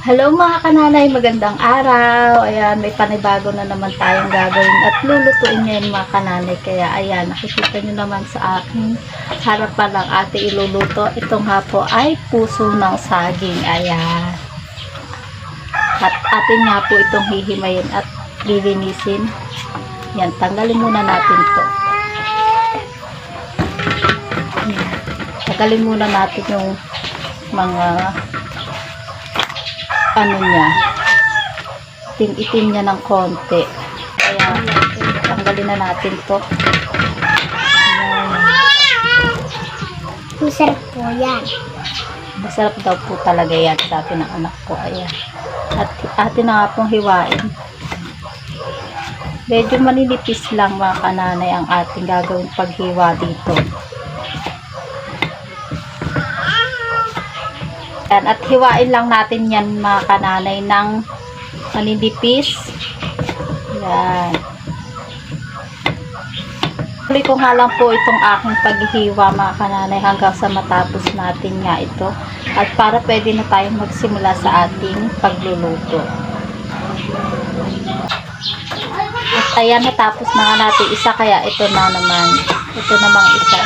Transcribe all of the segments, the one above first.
Hello mga kananay, magandang araw. Ayan, may panibago na naman tayong gagawin at lulutuin ngayon mga kananay. Kaya ayan, nakikita nyo naman sa aking harapan lang ate iluluto. Itong hapo ay puso ng saging. Ayan. At atin nga po itong hihimayin at lilinisin. Yan, tanggalin muna natin to. Ayan. Tanggalin muna natin yung mga niya, itim niya ng konti. Kaya tanggalin na natin to. Masarap po yan. Masarap daw po talaga yan, sabi ng anak ko. Ayan. At atin na nga pong hiwain. Medyo maninipis lang mga kananay ang ating gagawin paghiwa dito. Yan, at hiwain lang natin yan mga kananay ng maninipis. Yan. Huli ko nga lang po itong aking paghihiwa mga kananay hanggang sa matapos natin nga ito. At para pwede na tayong magsimula sa ating pagluluto. At ayan, natapos na nga natin isa, kaya ito na naman. Ito namang isa.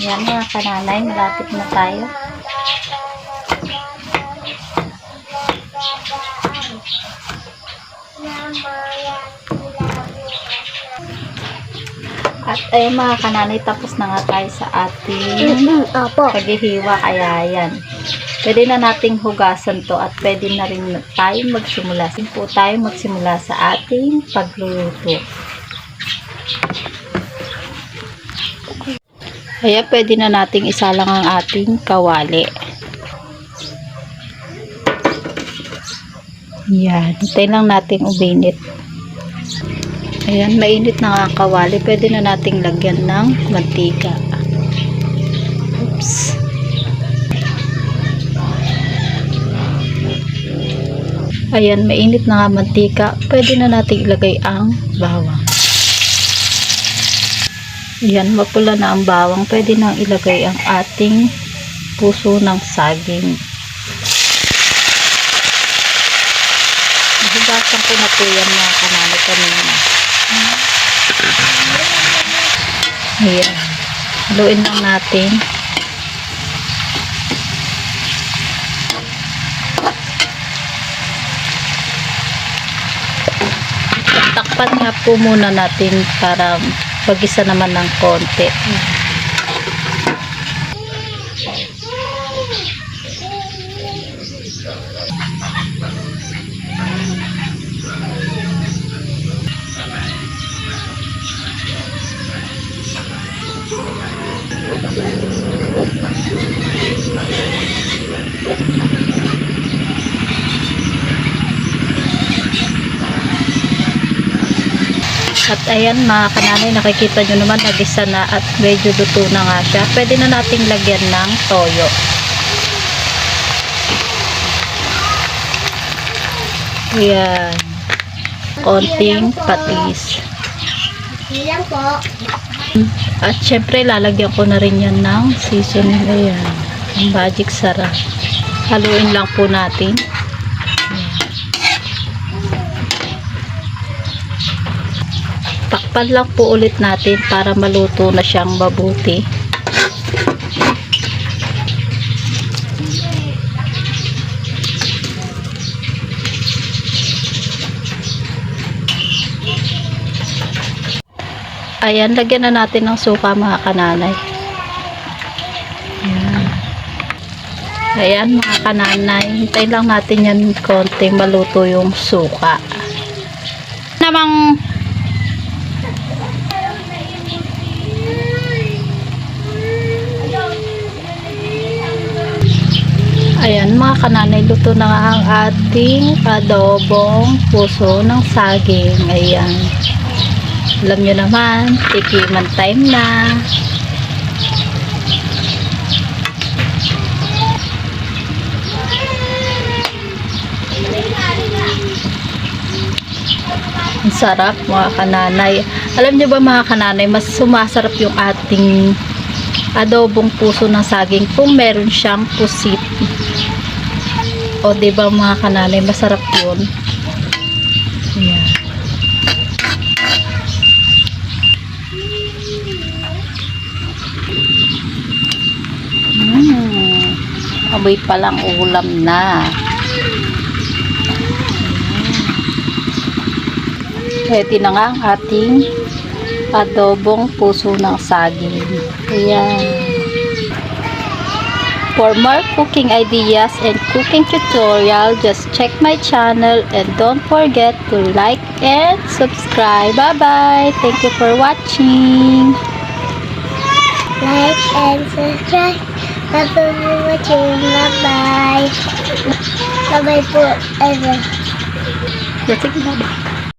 Yan mga kananay, malapit na tayo. At ayun mga kananay, tapos na nga tayo sa ating paghihiwa. Kaya yan, pwede na nating hugasan to at pwede na rin tayong magsimula. Po tayong magsimula sa ating pagluluto. Kaya pwede na nating isalang ang ating kawali. Yan. Hintayin lang nating ubinit. Ayan, mainit na nga ang kawali. Pwede na nating lagyan ng mantika. Oops. Ayan, mainit na nga mantika. Pwede na nating ilagay ang bawang. Yan, mapula na ang bawang. Pwede nang ilagay ang ating puso ng saging. Nahibasan ko na po yan mga kananay kanina. Ayan. Haluin lang natin. Takpan nga po muna natin para pag-isa naman ng konti. At ayan mga kananay, nakikita nyo naman nagisa na at medyo luto na nga siya. Pwede na nating lagyan ng toyo. Ayan. Konting patis. Ilan po? At syempre lalagyan ko na rin yan ng seasoning. Ayan. Ang magic sarap. Haluin lang po natin. Takpan lang po ulit natin para maluto na siyang mabuti. Ayan, lagyan na natin ng suka mga kananay. Ayan. Ayan mga kananay, hintayin lang natin yan konting maluto yung suka. Namang ayan mga kananay, luto na nga ang ating adobong puso ng saging. Ayan. Alam nyo naman, tikiman time na. Ang sarap mga kananay. Alam nyo ba mga kananay, mas sumasarap yung ating adobong puso ng saging kung meron siyang pusit. O, diba mga kananay, masarap yun. Ayan. Amoy palang ulam na. Ready na nga ang ating adobong puso ng saging. Ayan. For more cooking ideas and cooking tutorial, just check my channel and don't forget to like and subscribe. Bye-bye! Thank you for watching! Like and subscribe. Thank you for watching. Bye-bye. Bye-bye po. Sige, bye-bye.